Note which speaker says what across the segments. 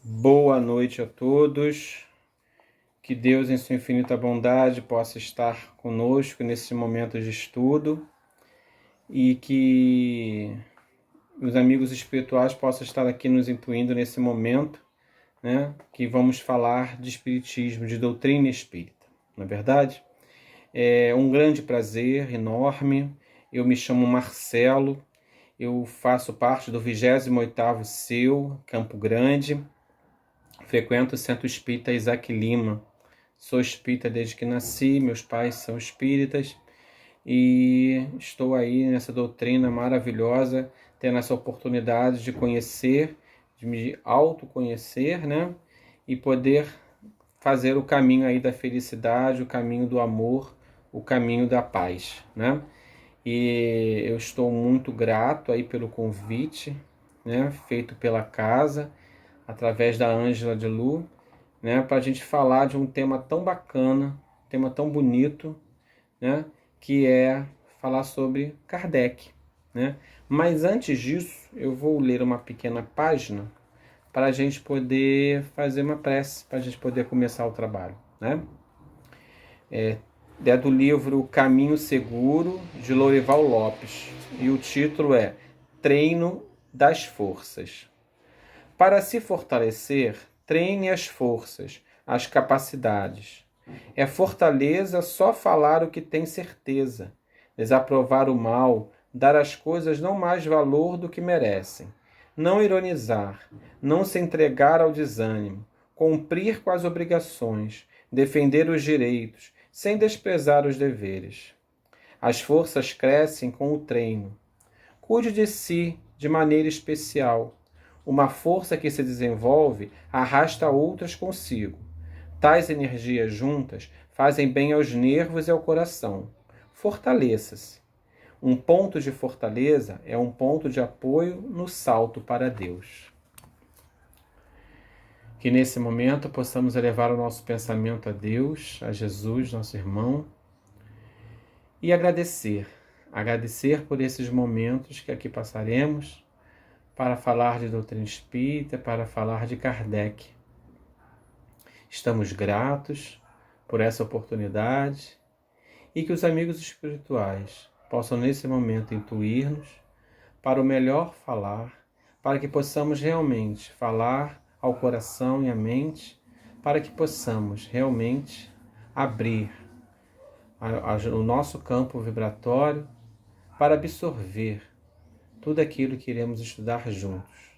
Speaker 1: Boa noite a todos. Que Deus, em sua infinita bondade, possa estar conosco nesse momento de estudo e que os amigos espirituais possam estar aqui nos incluindo nesse momento, né? Que vamos falar de espiritismo, de doutrina espírita. Não é verdade? É um grande prazer enorme. Eu me chamo Marcelo. Eu faço parte do 28º CEU, Campo Grande. Frequento o Centro Espírita Isaac Lima. Sou espírita desde que nasci, meus pais são espíritas e estou aí nessa doutrina maravilhosa, tendo essa oportunidade de conhecer, de me autoconhecer, né? E poder fazer o caminho aí da felicidade, o caminho do amor, o caminho da paz, né? E eu estou muito grato aí pelo convite, né? Feito pela casa, através da Ângela de Lu, né, para a gente falar de um tema tão bacana, um tema tão bonito, né, que é falar sobre Kardec. Né? Mas antes disso, eu vou ler uma pequena página para a gente poder fazer uma prece, para a gente poder começar o trabalho. Né? É do livro Caminho Seguro, de Lorival Lopes, e o título é Treino das Forças. Para se fortalecer, treine as forças, as capacidades. É fortaleza só falar o que tem certeza, desaprovar o mal, dar às coisas não mais valor do que merecem, não ironizar, não se entregar ao desânimo, cumprir com as obrigações, defender os direitos, sem desprezar os deveres. As forças crescem com o treino. Cuide de si de maneira especial. Uma força que se desenvolve arrasta outras consigo. Tais energias juntas fazem bem aos nervos e ao coração. Fortaleça-se. Um ponto de fortaleza é um ponto de apoio no salto para Deus. Que nesse momento possamos elevar o nosso pensamento a Deus, a Jesus, nosso irmão, e agradecer. Agradecer por esses momentos que aqui passaremos para falar de doutrina espírita, para falar de Kardec. Estamos gratos por essa oportunidade e que os amigos espirituais possam nesse momento intuir-nos para o melhor falar, para que possamos realmente falar ao coração e à mente, para que possamos realmente abrir o nosso campo vibratório para absorver tudo aquilo que iremos estudar juntos.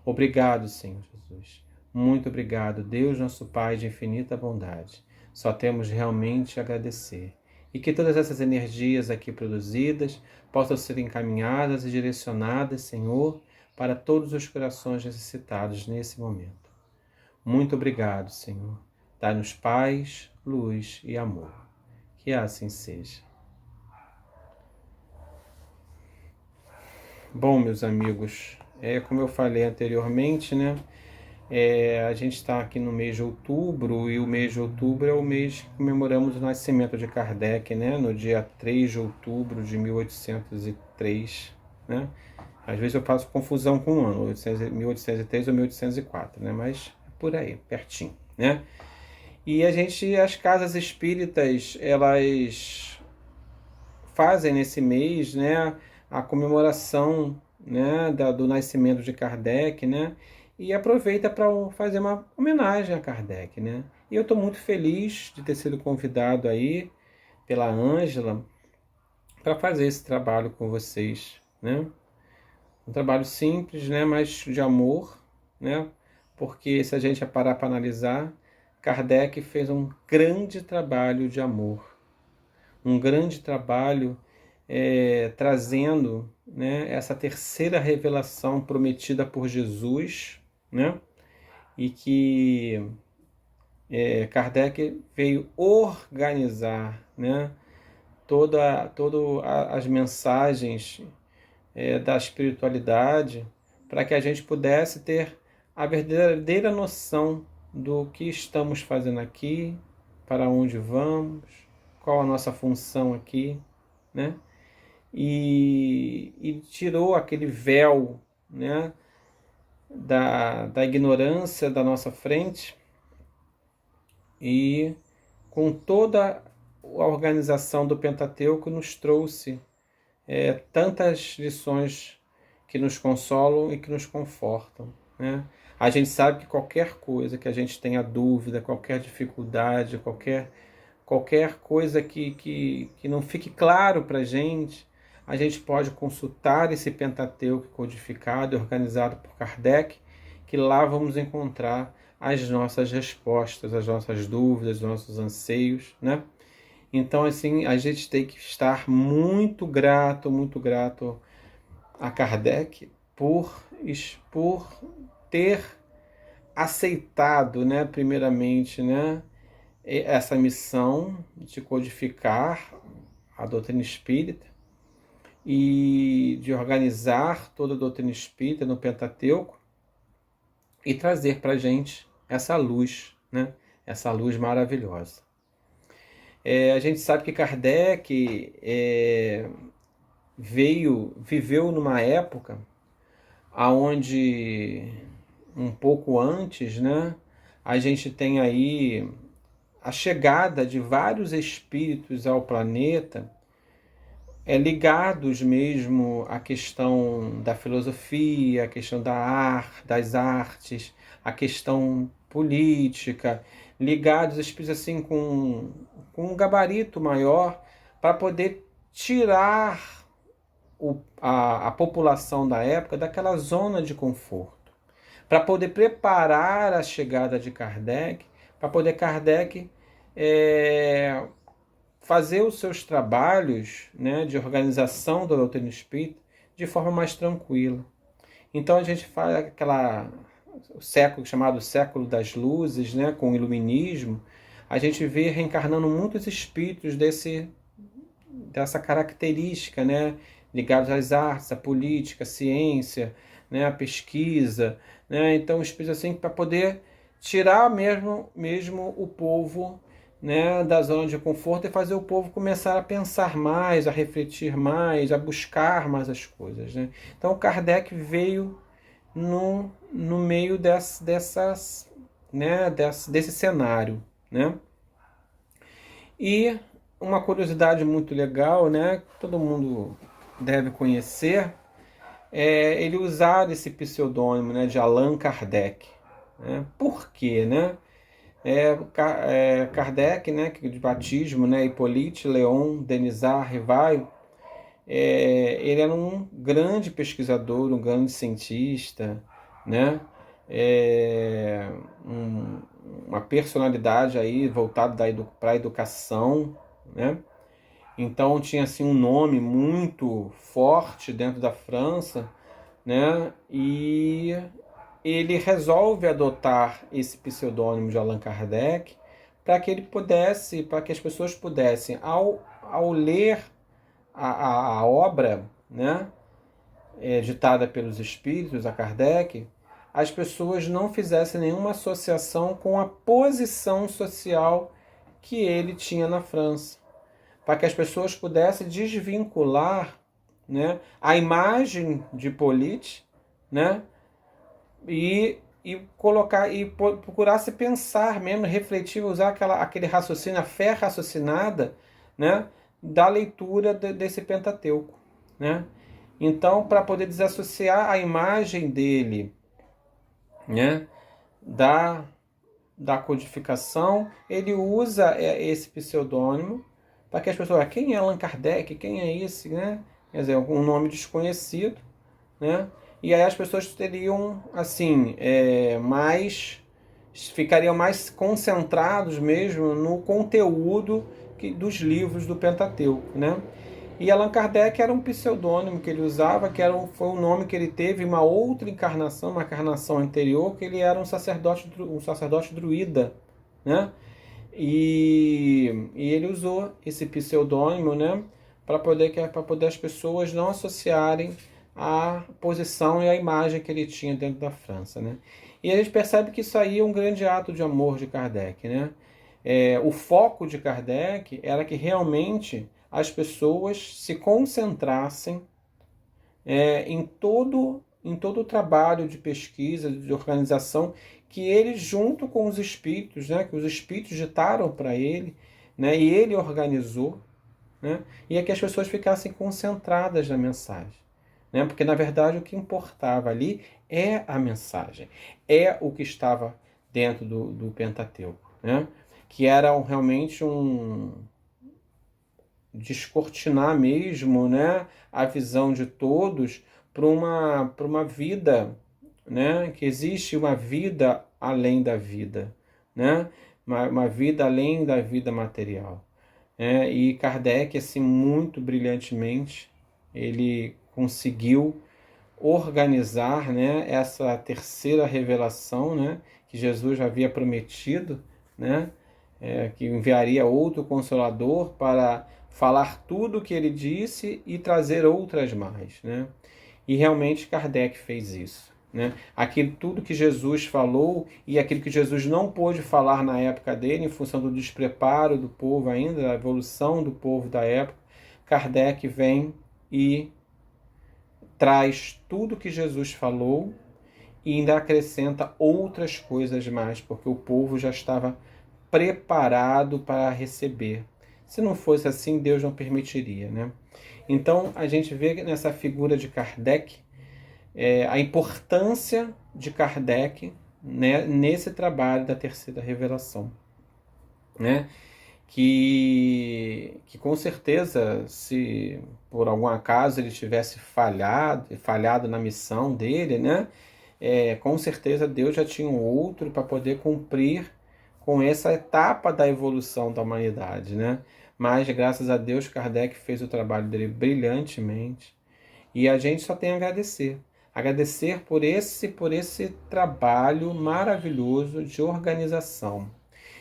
Speaker 1: Obrigado, Senhor Jesus. Muito obrigado, Deus, nosso Pai de infinita bondade. Só temos realmente a agradecer. E que todas essas energias aqui produzidas possam ser encaminhadas e direcionadas, Senhor, para todos os corações necessitados nesse momento. Muito obrigado, Senhor. Dá-nos paz, luz e amor. Que assim seja. Bom, meus amigos, como eu falei anteriormente, né? A gente está aqui no mês de outubro, e o mês de outubro é o mês que comemoramos o nascimento de Kardec, né? No dia 3 de outubro de 1803, né? Às vezes eu faço confusão com o ano, 1803 ou 1804, né? Mas é por aí, pertinho, né? E as casas espíritas, elas fazem nesse mês, né, a comemoração, né, do nascimento de Kardec, né, e aproveita para fazer uma homenagem a Kardec, né. E eu estou muito feliz de ter sido convidado aí pela Ângela para fazer esse trabalho com vocês, né. Um trabalho simples, né, mas de amor, né, porque se a gente parar para analisar, Kardec fez um grande trabalho de amor, um grande trabalho trazendo, né, essa terceira revelação prometida por Jesus, né, e que Kardec veio organizar, né, todas as mensagens da espiritualidade para que a gente pudesse ter a verdadeira noção do que estamos fazendo aqui, para onde vamos, qual a nossa função aqui, né? E tirou aquele véu, né, da ignorância da nossa frente e com toda a organização do Pentateuco nos trouxe tantas lições que nos consolam e que nos confortam, né? A gente sabe que qualquer coisa que a gente tenha dúvida, qualquer dificuldade, qualquer coisa que não fique claro para a gente pode consultar esse Pentateuco codificado e organizado por Kardec, que lá vamos encontrar as nossas respostas, as nossas dúvidas, os nossos anseios, né? Então, assim, a gente tem que estar muito grato a Kardec por ter aceitado, né, primeiramente, né, essa missão de codificar a doutrina espírita e de organizar toda a doutrina espírita no Pentateuco e trazer para a gente essa luz, né, essa luz maravilhosa. A gente sabe que Kardec viveu numa época aonde um pouco antes, né, a gente tem aí a chegada de vários espíritos ao planeta, ligados mesmo à questão da filosofia, à questão das artes, à questão política, ligados espíritos assim com um gabarito maior para poder tirar a população da época daquela zona de conforto, para poder preparar a chegada de Kardec, para poder Kardec fazer os seus trabalhos, né, de organização da doutrina espírita de forma mais tranquila. Então a gente faz o século chamado século das luzes, né, com o iluminismo, a gente vê reencarnando muitos espíritos dessa característica, né, ligados às artes, à política, à ciência, né, à pesquisa, né? Então espíritos assim para poder tirar mesmo o povo, né, da zona de conforto e fazer o povo começar a pensar mais, a refletir mais, a buscar mais as coisas, né? Então Kardec veio no meio desse cenário, né? E uma curiosidade muito legal, né, que todo mundo deve conhecer, ele usar esse pseudônimo, né, de Allan Kardec, né? Por quê, né? Kardec, né, de batismo, né, Hippolyte Léon Denisard Rivail, ele era um grande pesquisador, um grande cientista, né, uma personalidade aí voltada para a educação, né? Então tinha assim um nome muito forte dentro da França, né? E ele resolve adotar esse pseudônimo de Allan Kardec para que as pessoas pudessem, ao ler a obra, né, ditada pelos espíritos a Kardec, as pessoas não fizessem nenhuma associação com a posição social que ele tinha na França, para que as pessoas pudessem desvincular, né, a imagem de Hippolyte, né, e procurar se pensar mesmo, refletir, usar aquele raciocínio, a fé raciocinada, né, da leitura desse Pentateuco, né? Então, para poder desassociar a imagem dele, né, da codificação, ele usa esse pseudônimo para que as pessoas, quem é Allan Kardec, quem é esse, né? Quer dizer, um nome desconhecido, né? E aí as pessoas teriam, assim, ficariam mais concentrados mesmo no conteúdo dos livros do Pentateuco, né? E Allan Kardec era um pseudônimo que ele usava, foi um nome que ele teve em uma outra encarnação, uma encarnação anterior, que ele era um sacerdote druida, né? E ele usou esse pseudônimo, né, para poder as pessoas não associarem a posição e a imagem que ele tinha dentro da França, né? E a gente percebe que isso aí é um grande ato de amor de Kardec, né? O foco de Kardec era que realmente as pessoas se concentrassem em todo em todo o trabalho de pesquisa, de organização, que ele, junto com os espíritos, né, que os espíritos ditaram para ele, né, e ele organizou, né, e é que as pessoas ficassem concentradas na mensagem. Né, porque, na verdade, o que importava ali é a mensagem, é o que estava dentro do Pentateuco, né, que era realmente descortinar mesmo, né, a visão de todos para uma vida, né, que existe uma vida além da vida, né, uma vida além da vida material. E Kardec, assim, muito brilhantemente, ele conseguiu organizar, né, essa terceira revelação, né, que Jesus já havia prometido, né, que enviaria outro Consolador para falar tudo o que ele disse e trazer outras mais, né? E realmente Kardec fez isso, né? Aquilo tudo que Jesus falou e aquilo que Jesus não pôde falar na época dele, em função do despreparo do povo ainda, da evolução do povo da época, Kardec vem e traz tudo que Jesus falou e ainda acrescenta outras coisas mais, porque o povo já estava preparado para receber. Se não fosse assim, Deus não permitiria, né? Então, a gente vê nessa figura de Kardec a importância de Kardec, né, nesse trabalho da terceira revelação, né? Que com certeza, se por algum acaso ele tivesse falhado na missão dele, né? Com certeza Deus já tinha um outro para poder cumprir com essa etapa da evolução da humanidade, né? Mas, graças a Deus, Kardec fez o trabalho dele brilhantemente e a gente só tem a agradecer. Agradecer por esse trabalho maravilhoso de organização.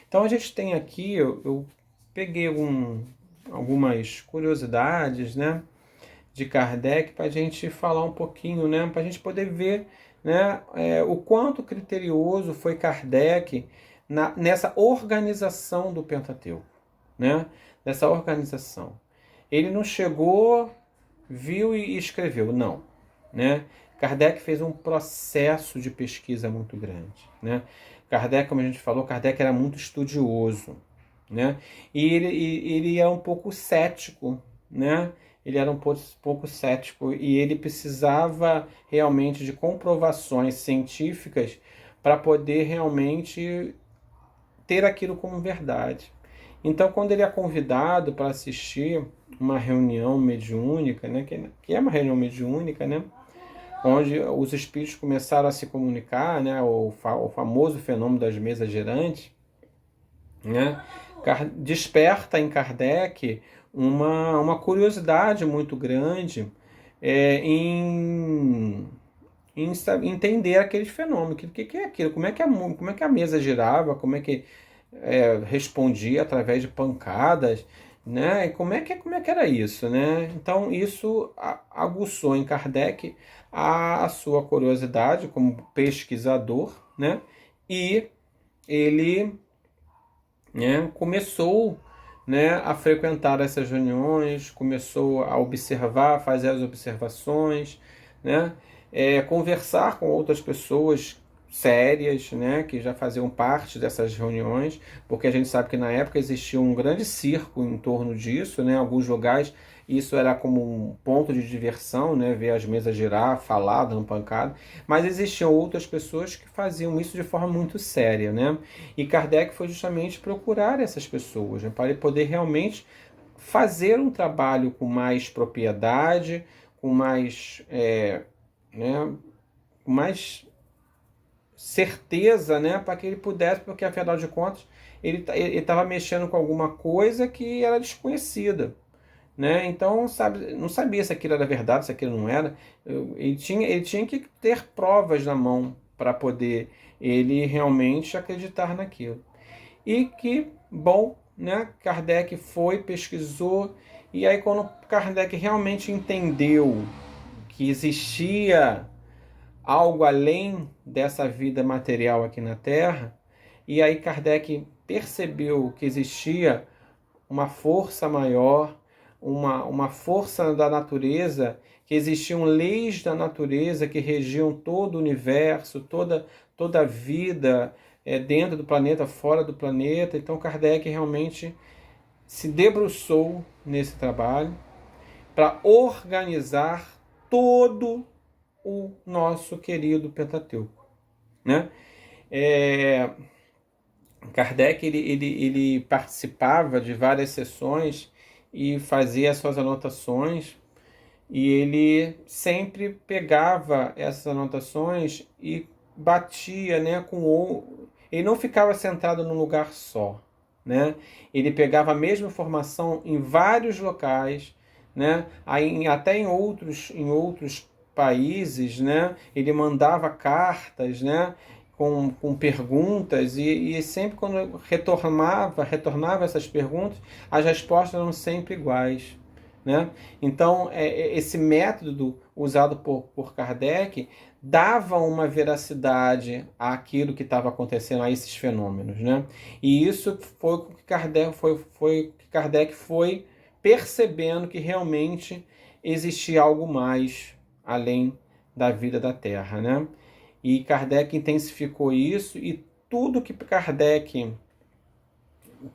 Speaker 1: Então, a gente tem aqui, eu peguei algumas curiosidades, né, de Kardec para a gente falar um pouquinho, né, para a gente poder ver, né, o quanto criterioso foi Kardec nessa organização do Pentateuco, né, nessa organização. Ele não chegou, viu e escreveu, não, né? Kardec fez um processo de pesquisa muito grande, né? Kardec, como a gente falou, Kardec era muito estudioso, né? E ele era um pouco cético, né? Ele era um pouco cético e ele precisava realmente de comprovações científicas para poder realmente ter aquilo como verdade. Então, quando ele é convidado para assistir uma reunião mediúnica, né, que é uma reunião mediúnica, né, onde os espíritos começaram a se comunicar, né, o famoso fenômeno das mesas girantes, né, desperta em Kardec uma curiosidade muito grande em entender aquele fenômeno. O que é aquilo? Como é que a mesa girava? Como é que respondia através de pancadas? Né? E como é que era isso? Né? Então, isso aguçou em Kardec a sua curiosidade como pesquisador, né? E ele, né, começou, né, a frequentar essas reuniões, começou a observar, fazer as observações, né, conversar com outras pessoas sérias, né, que já faziam parte dessas reuniões, porque a gente sabe que na época existia um grande circo em torno disso, né, alguns lugares isso era como um ponto de diversão, né, ver as mesas girar, falar, dando pancada, mas existiam outras pessoas que faziam isso de forma muito séria, né, e Kardec foi justamente procurar essas pessoas, né, para poder realmente fazer um trabalho com mais propriedade, com mais, né, mais certeza, né, para que ele pudesse, porque afinal de contas ele estava mexendo com alguma coisa que era desconhecida, né? Então não sabia se aquilo era verdade, se aquilo não era. Ele tinha que ter provas na mão para poder ele realmente acreditar naquilo. E que bom, né? Kardec foi, pesquisou, e aí quando Kardec realmente entendeu que existia algo além dessa vida material aqui na Terra, e aí Kardec percebeu que existia uma força maior, uma força da natureza, que existiam leis da natureza que regiam todo o universo, toda a vida dentro do planeta, fora do planeta. Então Kardec realmente se debruçou nesse trabalho para organizar todo o nosso querido Pentateuco, né? Kardec ele participava de várias sessões e fazia as suas anotações, e ele sempre pegava essas anotações e batia, né, ele não ficava sentado num lugar só, né? Ele pegava a mesma informação em vários locais, né? Até em outros países, né? Ele mandava cartas, né? Com perguntas, e sempre quando retornava essas perguntas, as respostas eram sempre iguais, né? Então, esse método usado por Kardec dava uma veracidade àquilo que estava acontecendo, a esses fenômenos, né? E isso foi o que Kardec foi percebendo, que realmente existia algo mais além da vida da Terra, né? E Kardec intensificou isso, e tudo que Kardec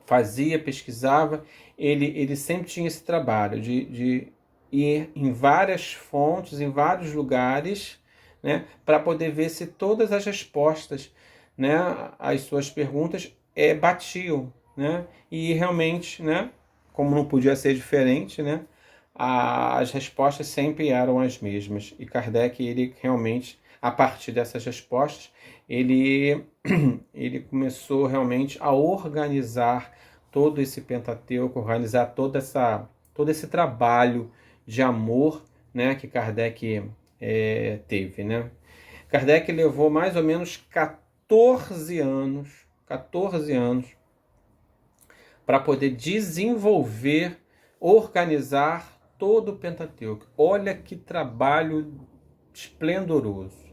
Speaker 1: fazia, pesquisava, ele sempre tinha esse trabalho de ir em várias fontes, em vários lugares, né, para poder ver se todas as respostas, né, às suas perguntas batiam, né, e realmente, né, como não podia ser diferente, né, as respostas sempre eram as mesmas. E Kardec, ele realmente, a partir dessas respostas, ele começou realmente a organizar todo esse Pentateuco, organizar todo esse trabalho de amor, né, que Kardec teve, né? Kardec levou mais ou menos 14 anos para poder desenvolver, organizar todo o Pentateuco. Olha que trabalho esplendoroso,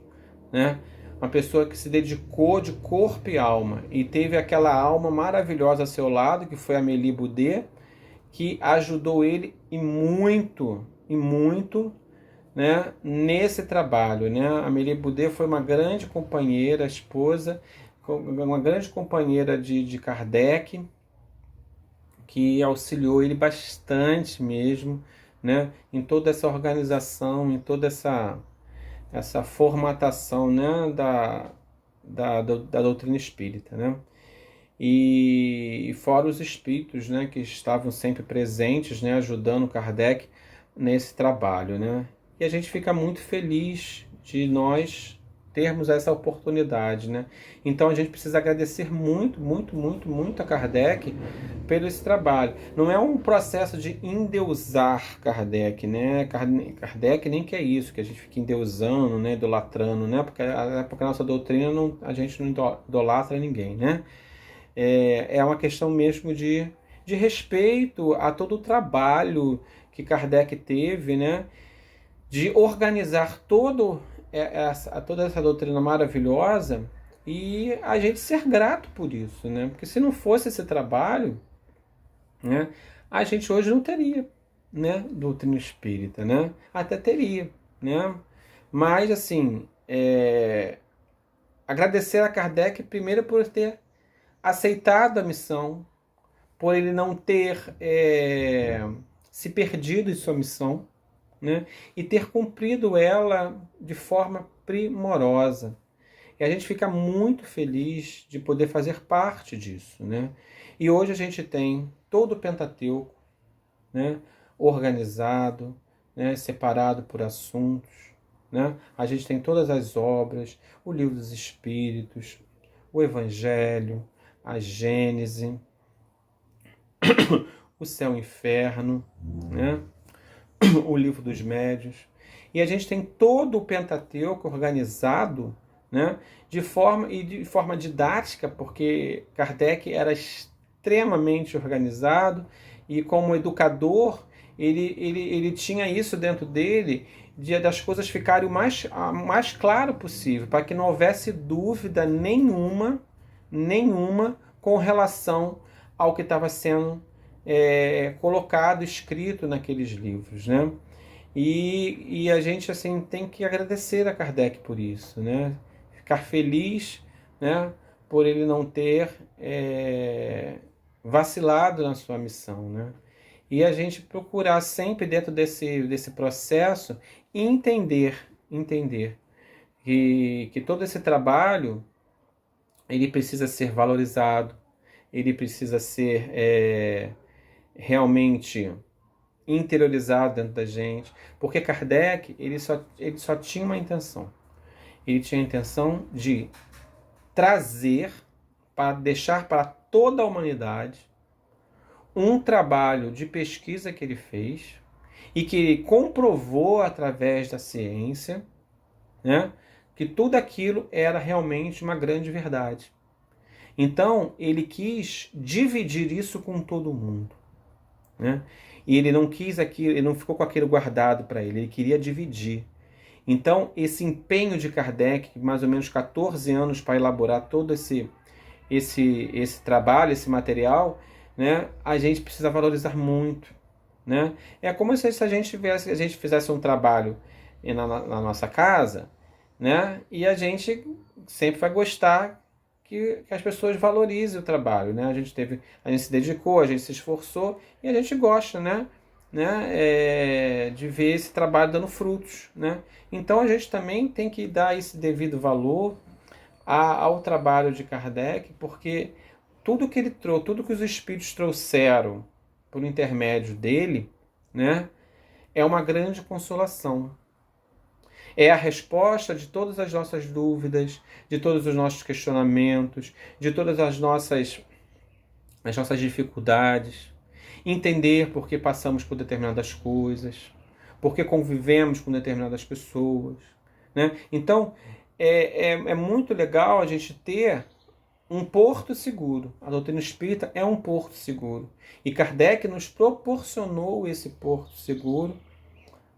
Speaker 1: né? Uma pessoa que se dedicou de corpo e alma, e teve aquela alma maravilhosa a seu lado, que foi Amélie Boudet, que ajudou ele e muito, né, nesse trabalho, né? Amélie Boudet foi uma grande companheira, esposa, uma grande companheira de Kardec, que auxiliou ele bastante mesmo, né, em toda essa organização, em toda essa formatação, né, da doutrina espírita, né? E fora os espíritos, né, que estavam sempre presentes, né, ajudando Kardec nesse trabalho, né? E a gente fica muito feliz de nós termos essa oportunidade, né? Então a gente precisa agradecer muito a Kardec pelo esse trabalho. Não é um processo de endeusar Kardec, né? Kardec nem quer isso, que a gente fique endeusando, né, idolatrando, né? Porque a nossa doutrina, a gente não idolatra ninguém, né? É uma questão mesmo de respeito a todo o trabalho que Kardec teve, né, de organizar toda essa doutrina maravilhosa, e a gente ser grato por isso, né? Porque se não fosse esse trabalho, né, a gente hoje não teria, né, doutrina espírita, né? Até teria, né? Mas, assim, agradecer a Kardec primeiro por ter aceitado a missão, por ele não ter se perdido em sua missão, né? E ter cumprido ela de forma primorosa. E a gente fica muito feliz de poder fazer parte disso, né? E hoje a gente tem todo o Pentateuco, né, organizado, né, separado por assuntos, né? A gente tem todas as obras, o Livro dos Espíritos, o Evangelho, a Gênese, o Céu e o Inferno, né? O Livro dos Médiuns. E a gente tem todo o Pentateuco organizado, né, de forma didática, porque Kardec era extremamente organizado, e como educador ele tinha isso dentro dele, das coisas ficarem o mais claro possível, para que não houvesse dúvida nenhuma com relação ao que estava sendo colocado, escrito naqueles livros, né? E a gente assim tem que agradecer a Kardec por isso, né? Ficar feliz, né? Por ele não ter vacilado na sua missão, né? E a gente procurar sempre dentro desse processo entender que todo esse trabalho ele precisa ser valorizado, ele precisa ser realmente interiorizado dentro da gente, porque Kardec ele só tinha uma intenção. Ele tinha a intenção de trazer, para deixar para toda a humanidade um trabalho de pesquisa que ele fez e que ele comprovou através da ciência, né, que tudo aquilo era realmente uma grande verdade. Então, ele quis dividir isso com todo mundo, né? E ele não quis aquilo, ele não ficou com aquilo guardado para ele queria dividir. Então, esse empenho de Kardec, mais ou menos 14 anos para elaborar todo esse trabalho, esse material, né, a gente precisa valorizar muito, né? É como se a gente fizesse um trabalho na nossa casa, né? E a gente sempre vai gostar que as pessoas valorizem o trabalho, né? A gente se dedicou, a gente se esforçou e a gente gosta, né? De ver esse trabalho dando frutos, né? Então a gente também tem que dar esse devido valor ao trabalho de Kardec, porque tudo que ele trouxe, tudo que os espíritos trouxeram por intermédio dele, né, é uma grande consolação. É a resposta de todas as nossas dúvidas, de todos os nossos questionamentos, de todas as nossas dificuldades. Entender por que passamos por determinadas coisas, por que convivemos com determinadas pessoas, né? Então, é muito legal a gente ter um porto seguro. A doutrina espírita é um porto seguro. E Kardec nos proporcionou esse porto seguro,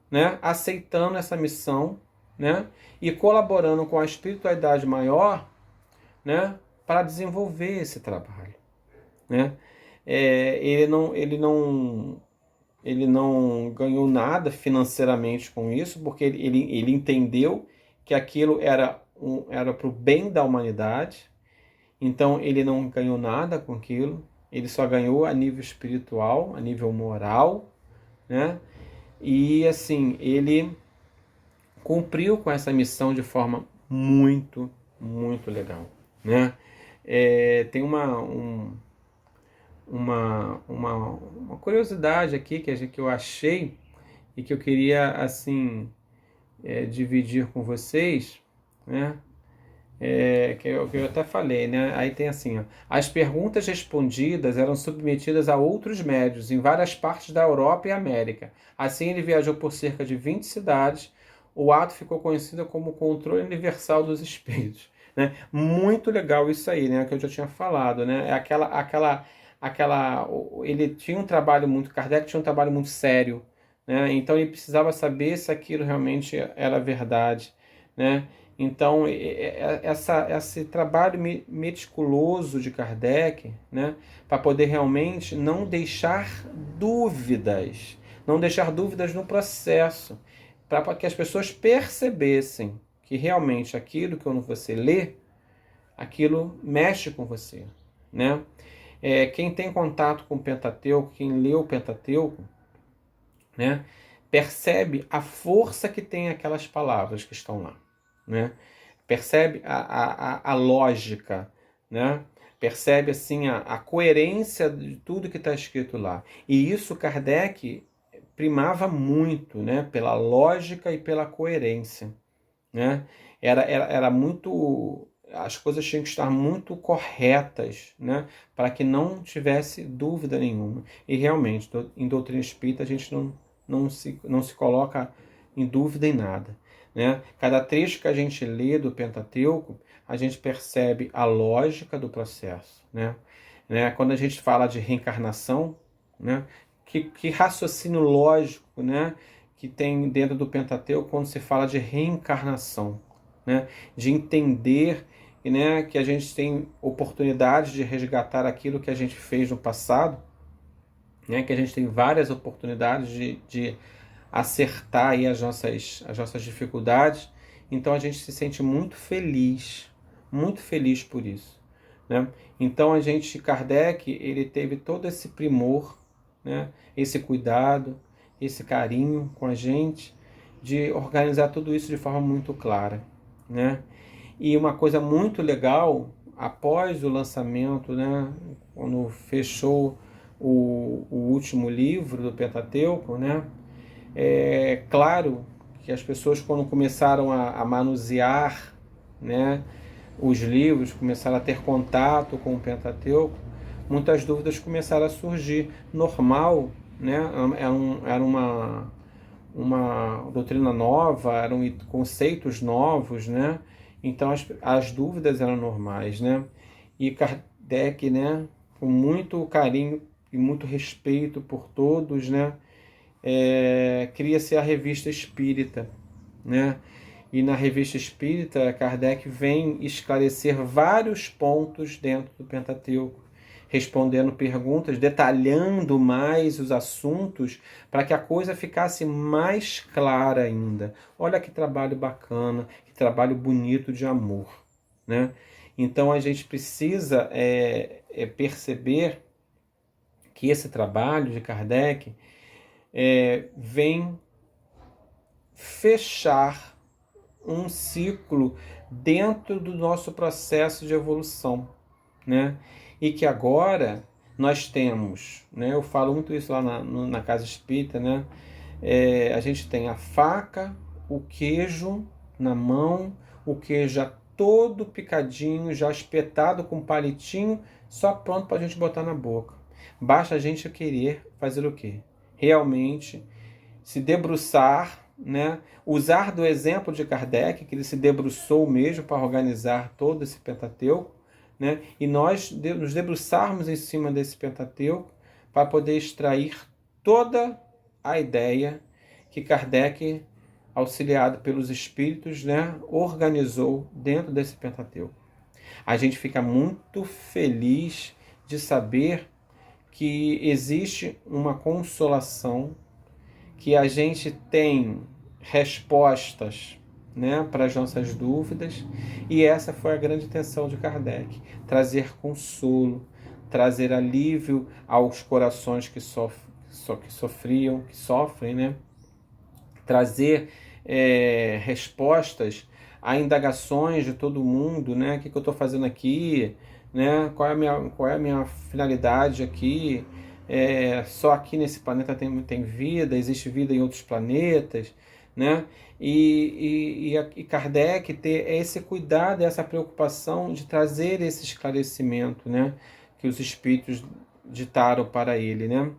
Speaker 1: né? Aceitando essa missão, né? E colaborando com a espiritualidade maior, né? Para desenvolver esse trabalho, né? Ele não ganhou nada financeiramente com isso, porque ele entendeu que aquilo era para o bem da humanidade. Então ele não ganhou nada com aquilo, ele só ganhou a nível espiritual, a nível moral, né? E assim, ele cumpriu com essa missão de forma muito, muito legal, né? Tem uma curiosidade aqui que eu achei e que eu queria assim dividir com vocês, né? Que eu até falei, né? Aí tem assim, ó, as perguntas respondidas eram submetidas a outros médios em várias partes da Europa e América. Assim ele viajou por cerca de 20 cidades. O ato ficou conhecido como o controle universal dos espíritos, né? Muito legal isso aí, né? Que eu já tinha falado, né? Ele tinha um trabalho muito, Kardec tinha um trabalho muito sério, né? Então ele precisava saber se aquilo realmente era verdade, né? Então, esse trabalho meticuloso de Kardec, né, para poder realmente não deixar dúvidas no processo, para que as pessoas percebessem que realmente aquilo que quando você lê, aquilo mexe com você, né? Quem tem contato com o Pentateuco, quem lê o Pentateuco, né, percebe a força que tem aquelas palavras que estão lá, né? Percebe a lógica, né? Percebe assim a coerência de tudo que está escrito lá. E isso Kardec primava muito, né? Pela lógica e pela coerência, né? Era muito, as coisas tinham que estar muito corretas, né? Para que não tivesse dúvida nenhuma. E realmente, em doutrina espírita, a gente não se coloca em dúvida em nada, né? Cada trecho que a gente lê do Pentateuco, a gente percebe a lógica do processo, né? Quando a gente fala de reencarnação, né? Que raciocínio lógico, né? Que tem dentro do Pentateuco quando se fala de reencarnação, né? De entender, né, que a gente tem oportunidade de resgatar aquilo que a gente fez no passado, né? Que a gente tem várias oportunidades de acertar aí as nossas dificuldades. Então a gente se sente muito feliz por isso, né? Então Kardec, ele teve todo esse primor, né? Esse cuidado, esse carinho com a gente, de organizar tudo isso de forma muito clara, né? E uma coisa muito legal, após o lançamento, né? Quando fechou o último livro do Pentateuco, né? É claro que as pessoas, quando começaram a manusear, né, os livros, começaram a ter contato com o Pentateuco, muitas dúvidas começaram a surgir. Normal, né? Era uma doutrina nova, eram conceitos novos, né? Então as dúvidas eram normais, né? E Kardec, né, com muito carinho e muito respeito por todos, né, cria-se a Revista Espírita, né? E na Revista Espírita, Kardec vem esclarecer vários pontos dentro do Pentateuco, respondendo perguntas, detalhando mais os assuntos para que a coisa ficasse mais clara ainda. Olha que trabalho bacana, que trabalho bonito de amor, né? Então a gente precisa perceber que esse trabalho de Kardec vem fechar um ciclo dentro do nosso processo de evolução, né? E que agora nós temos, né? Eu falo muito isso lá na Casa Espírita, né? A gente tem a faca, o queijo na mão, o queijo já todo picadinho, já espetado com palitinho, só pronto para a gente botar na boca. Basta a gente querer fazer o quê? Realmente se debruçar, né? Usar do exemplo de Kardec, que ele se debruçou mesmo para organizar todo esse Pentateuco, né? E nós nos debruçarmos em cima desse Pentateuco para poder extrair toda a ideia que Kardec, auxiliado pelos espíritos, né, organizou dentro desse Pentateuco. A gente fica muito feliz de saber que existe uma consolação, que a gente tem respostas, né, para as nossas dúvidas, e essa foi a grande intenção de Kardec, trazer consolo, trazer alívio aos corações que sofrem, né, trazer respostas a indagações de todo mundo, né, o que eu estou fazendo aqui, né, qual é a minha finalidade aqui, só aqui nesse planeta tem vida, existe vida em outros planetas, né? E Kardec ter esse cuidado, essa preocupação de trazer esse esclarecimento, né, que os espíritos ditaram para ele, né?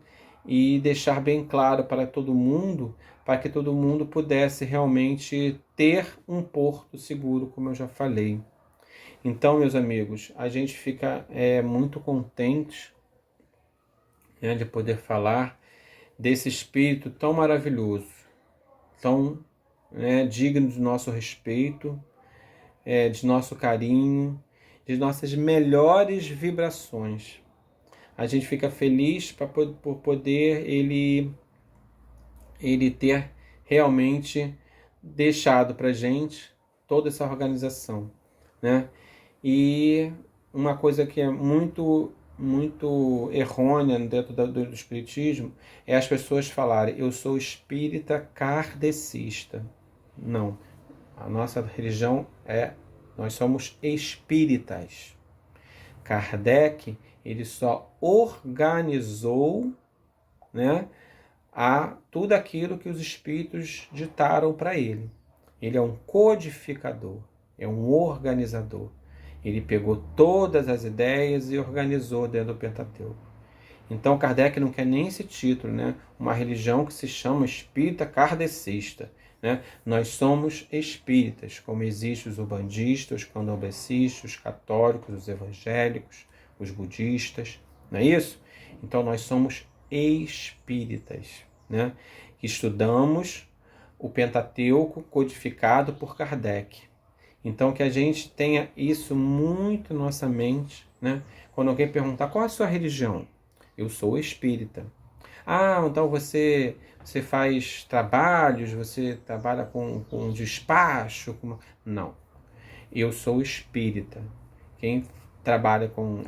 Speaker 1: E deixar bem claro para todo mundo, para que todo mundo pudesse realmente ter um porto seguro, como eu já falei. Então, meus amigos, a gente fica muito contente, né, de poder falar desse espírito tão maravilhoso, tão, né, digno do nosso respeito, de nosso carinho, de nossas melhores vibrações. A gente fica feliz por poder ele ter realmente deixado para a gente toda essa organização, né? E uma coisa que é muito errônea dentro do espiritismo é as pessoas falarem: eu sou espírita kardecista. Não, a nossa religião nós somos espíritas. Kardec, ele só organizou, né, tudo aquilo que os espíritos ditaram para ele. Ele é um codificador, é um organizador. Ele pegou todas as ideias e organizou dentro do Pentateuco. Então Kardec não quer nem esse título, né? Uma religião que se chama espírita kardecista, né? Nós somos espíritas, como existem os ubandistas, os candombecistas, os católicos, os evangélicos, os budistas, não é isso? Então nós somos espíritas, né? Que estudamos o Pentateuco codificado por Kardec. Então que a gente tenha isso muito em nossa mente, né? Quando alguém perguntar qual é a sua religião, eu sou espírita. Ah, então você faz trabalhos, você trabalha com despacho. Não, eu sou espírita. Quem trabalha com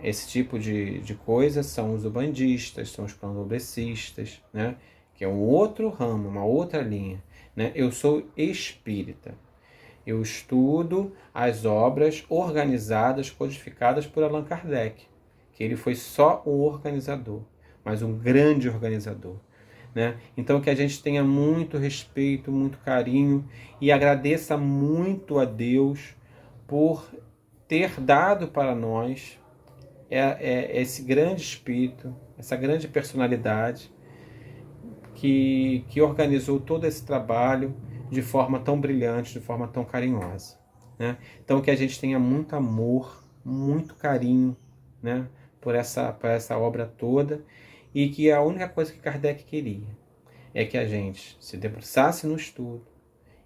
Speaker 1: esse tipo de coisa são os ubandistas, são os candomblecistas, né? Que é um outro ramo, uma outra linha. Né? Eu sou espírita. Eu estudo as obras organizadas, codificadas por Allan Kardec, que ele foi só um organizador, mas um grande organizador. Né? Então que a gente tenha muito respeito, muito carinho e agradeça muito a Deus por ter dado para nós esse grande espírito, essa grande personalidade que organizou todo esse trabalho de forma tão brilhante, de forma tão carinhosa. Né? Então que a gente tenha muito amor, muito carinho, né, por essa obra toda, e que a única coisa que Kardec queria é que a gente se debruçasse no estudo,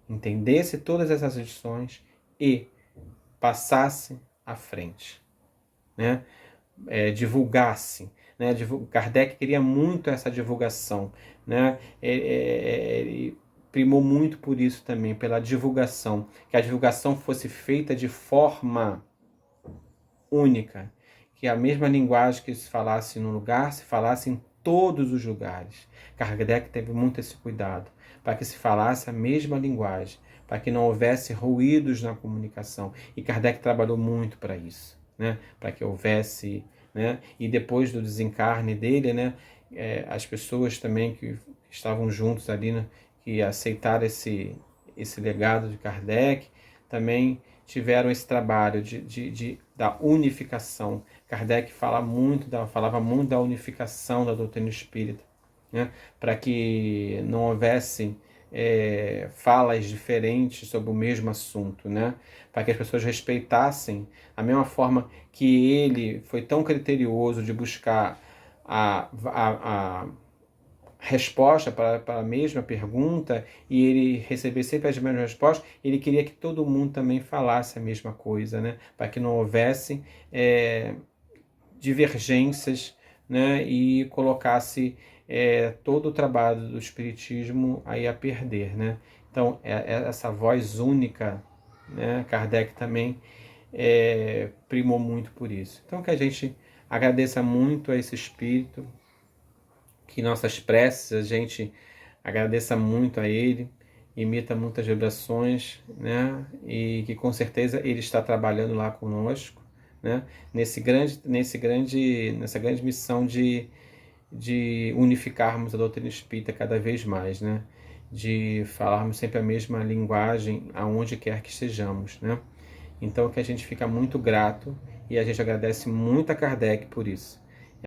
Speaker 1: entendesse todas essas lições e passasse à frente, né? Divulgasse. Né? Kardec queria muito essa divulgação. Né? Ele primou muito por isso também, pela divulgação. Que a divulgação fosse feita de forma única. Que a mesma linguagem que se falasse num lugar, se falasse em todos os lugares. Kardec teve muito esse cuidado, para que se falasse a mesma linguagem, para que não houvesse ruídos na comunicação. E Kardec trabalhou muito para isso. Né, para que houvesse, né, e depois do desencarne dele, né, as pessoas também que estavam juntos ali, né, que aceitaram esse legado de Kardec, também tiveram esse trabalho da unificação. Kardec falava muito da unificação da doutrina espírita, né, para que não houvesse falas diferentes sobre o mesmo assunto, né? Para que as pessoas respeitassem a mesma forma que ele foi tão criterioso de buscar a resposta para a mesma pergunta e ele receber sempre as mesmas respostas. Ele queria que todo mundo também falasse a mesma coisa, né? Para que não houvesse divergências, né? E colocasse todo o trabalho do Espiritismo aí a perder, né? Então, essa voz única, né? Kardec também primou muito por isso. Então, que a gente agradeça muito a esse Espírito, que nossas preces a gente agradeça muito a ele, imita muitas vibrações, né? E que com certeza ele está trabalhando lá conosco, né? Nessa grande missão de unificarmos a doutrina espírita cada vez mais, né? De falarmos sempre a mesma linguagem aonde quer que estejamos, né? Então que a gente fica muito grato e a gente agradece muito a Kardec por isso,